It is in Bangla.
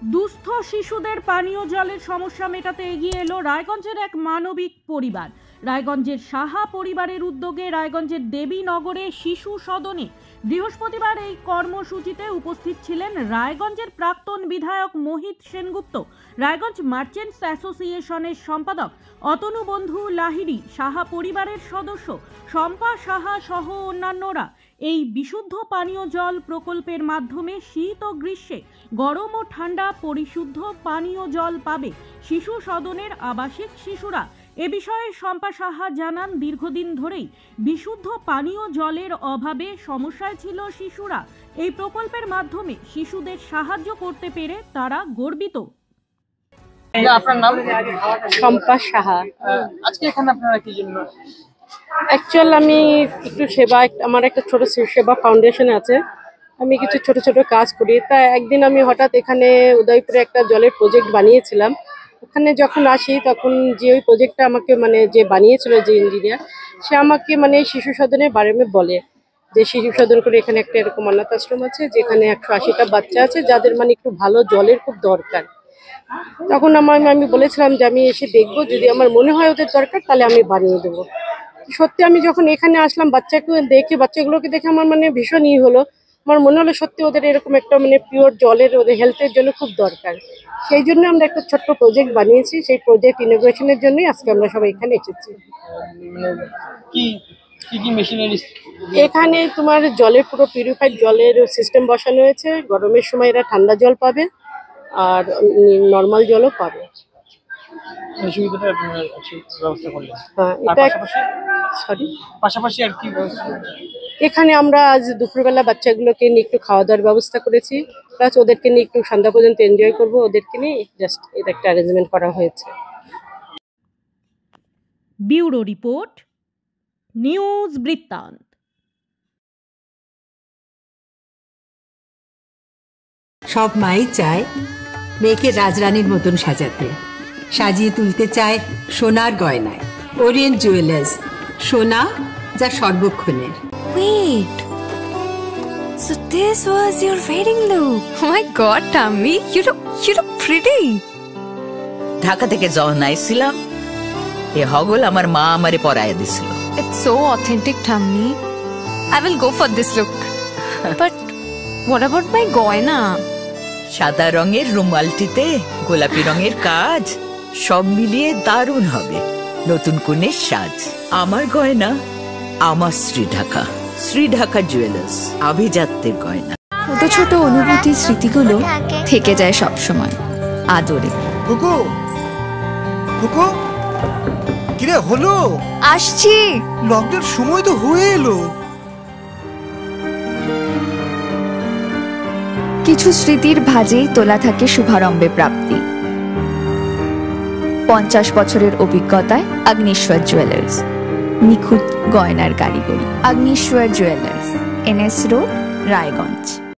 দুস্থ শিশুদের পানীয় জলের সমস্যা মেটাতে এগিয়ে এলো রায়গঞ্জের এক মানবিক পরিবার। রায়গঞ্জের সাহা পরিবারের উদ্যোগে রায়গঞ্জের দেবীনগরে শিশু সদনে বৃহস্পতিবার এই কর্মসূচিতে উপস্থিত ছিলেন রায়গঞ্জের প্রাক্তন বিধায়ক মোহিত সেনগুপ্ত, রায়গঞ্জ মার্চেন্টস অ্যাসোসিয়েশনের সম্পাদক অতনু বন্ধু লাহিড়ী, সাহা পরিবারের সদস্য শম্পা সাহা সহ অন্যান্যরা। এই বিশুদ্ধ পানীয় জল প্রকল্পের মাধ্যমে শীত ও গ্রীষ্মে গরম ও ঠান্ডা পরিশুদ্ধ পানীয় জল পাবে শিশু সদনের আবাসিক শিশুরা। এ বিষয়ে শম্পা সাহা জানান, দীর্ঘদিন ধরেই বিশুদ্ধ পানীয় জলের অভাবে সমস্যায় ছিল শিশুরা। এই প্রকল্পের মাধ্যমে শিশুদের সাহায্য করতে পেরে তারা গর্বিত। আপনার নাম? শম্পা সাহা। আজকে এখানে আপনারা কি জন্য? অ্যাকচুয়াল আমি একটু আমার একটা ছোট সেবা ফাউন্ডেশন আছে, আমি কিছু ছোট ছোট কাজ করি। তা একদিন আমি হঠাৎ এখানে উদয়পুরে একটা জলের প্রজেক্ট বানিয়েছিলাম। ওখানে যখন আসি তখন যে ওই প্রজেক্টটা আমাকে যে বানিয়েছিল যে ইঞ্জিনিয়ার, সে আমাকে শিশু সদনের বারে বলে যে শিশু সদন করে এখানে একটা এরকম অনাথ আশ্রম আছে যেখানে 180টা বাচ্চা আছে যাদের একটু ভালো জলের খুব দরকার। তখন আমি বলেছিলাম যে আমি এসে দেখবো, যদি আমার মনে হয় ওদের দরকার তাহলে আমি বানিয়ে দেবো। সত্যি আমি যখন এখানে আসলাম বাচ্চাগুলোকে দেখে আমার ভীষণ হলো। আমার মনে হলো সত্যি ওদের এরকম একটা পিওর জলের, ওদের হেলথের জন্য খুব দরকার। সেই জন্য আমরা একটা ছোট্ট প্রজেক্ট বানিয়েছি। সেই প্রজেক্ট ইনোগ্রেশনের জন্যই আজকে আমরা সবাই এখানে এসেছি। এখানে তোমার জলের পুরো পিউরিফাইড জলের সিস্টেম বসানো হয়েছে। গরমের সময় এরা ঠান্ডা জল পাবে আর নর্মাল জলও পাবে। এখানে আমরা আজ দুপুরবেলা বাচ্চাগুলোকে নিয়ে একটু খাওয়া দাওয়ার ব্যবস্থা করেছি, প্লাস ওদেরকে নিয়ে একটু সন্ধ্যা পর্যন্ত এনজয় করবো। ওদেরকে নিয়ে জাস্ট এটা একটা অ্যারেঞ্জমেন্ট করা হয়েছে। ব্যুরো রিপোর্ট, নিউজ বৃত্তান্ত। সব মাই চায় মেয়েকে রাজরানীর মতন সাজাতে, সাজিয়ে তুলতে চায় সোনার গয়নায়। ওরিয়েন্ট জুয়েলার্স, সোনা যা সর্বক্ষণের। Wait, so this was your wedding look? Oh my God, Tammy, you look pretty. Dhaka থেকে যখন আইছিলাম এ হগল আমার মা আমারে পরায় দিছিল। It's so authentic, Tammy. I will go for this look. But what about my goina? সাদা রঙের রুমালটিতে গোলাপি রঙের কাজ, সব মিলিয়ে দারুণ হবে নতুন কনের সাজ। আমার গয়না আমার শ্রী ঢাকা জুয়েলার্স, আভিজাত্যের গয়না। ছোট ছোট অনুভূতি, স্মৃতিগুলো থেকে যায় সব সময় আদরে। কুকু কুকু কিরে হলো? আসছি, লকডাউন সময় তো হয়ে এলো। কিছু স্মৃতির ভাজেই তোলা থাকে শুভারম্ভে প্রাপ্তি। 50 বছরের অভিজ্ঞতায় আগ্নেশ্বর জুয়েলার্স, নিখুঁত গয়নার কারিগরি। Agneshwar jewellers, NS road, Raiganj.